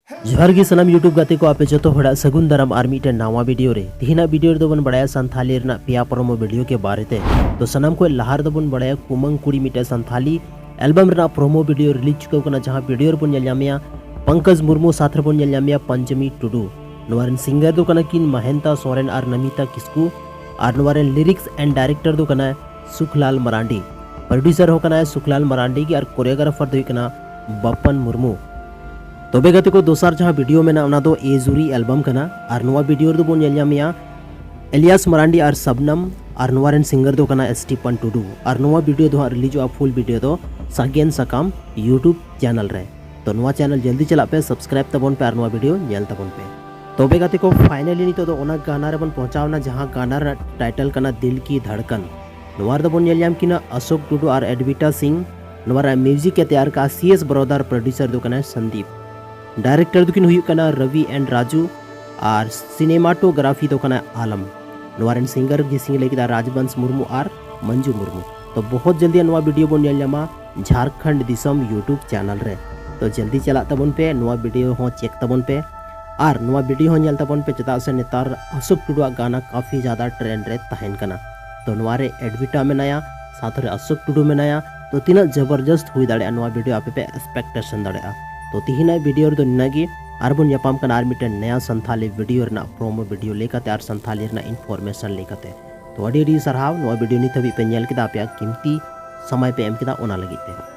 जोहार गे सनाम यूट्यूब गाते को आपे जो हड़ा सगुन दाराम आर मिटे नावा वीडियो रे तिहिना वीडियो रे बन बड़ाया संथाली रना पिया प्रोमो वीडियो के बारे ते तो सनाम को लहार दबन बड़ाया कुमंग कुड़ी मिटे संथाली एल्बम रना प्रोमो वीडियो रिलीज चुका कना जहां वीडियो रे बन नेलयामिया पंकज मुर्मू साथ रे बन नेलयामिया पंचमी टुडू नोरन सिंगर दो कना किन महेंता सोरेन आर नमिता किस्कू आर नोरन लिरिक्स एंड डायरेक्टर दो कना सुखलाल मरांडी प्रोड्यूसर हो कना सुखलाल मरांडी की और कोरियोग्राफर दो कना बप्पन मुर्मू तबे गति को दोसार जहाँ वीडियो में ना दो एजुरी एल्बम कना और नवा वीडियो दो बोन नेलयामिया एलियास मरांडी और सबनम और नवारेन सिंगर दो कना स्टीफन टुडू और नवा वीडियो दो रिलीज फुल वीडियो दो सागेन सकाम यूट्यूब चैनल रे तो नवा चैनल जल्दी चला पे सब्सक्राइब तबन पे और नवा वीडियो नेल तबन पे तबे गति को फाइनली नितो दो ओना गाना रे बन पहुंचावना जहाँ गाना रे टाइटल कना दिल की धड़कन नवार दो बोन नेलयाम किना अशोक टुडू और एडविटा सिंह नवारा म्यूजिक के तैयार का सीएस ब्रदर प्रोड्यूसर दो कना संदीप डायरेक्टर दुकिन हुई कना रवि एंड राजू और सिनेमाटोग्राफी तो कना आलम नवारन सिंगर गिसिंग लेकिदा राजवंश मुर्मू और मंजू मुर्मू तो बहुत जल्दी नवा वीडियो बन नेलयामा झारखंड दिसम यूट्यूब चैनल रे तो जल्दी चला तबन पे नवा वीडियो हो चेक तबन पे और नवा वीडियो हो नेल तबन पे चदा से नेतार अशोक टुडू गाना काफी ज्यादा ट्रेंड रे तहन कना तो नवारे एडविटा में नया साथ रे अशोक टुडू में नया तो तीना जबरदस्त हुई दाड़े नवा वीडियो आपे पे एक्सपेक्टेशन दाड़े तो तिहिना वीडियो रे निनागी आरबन यापाम कना आर मिटे नया संथाली वीडियो रना प्रोमो वीडियो लेकाते आर संथाली रना इन्फॉर्मेशन लेकाते तो अडी सरहाव नवा वीडियो नित हबी पे नेल केदा पे कीमती समय पे एम केदा ओना लगी ते।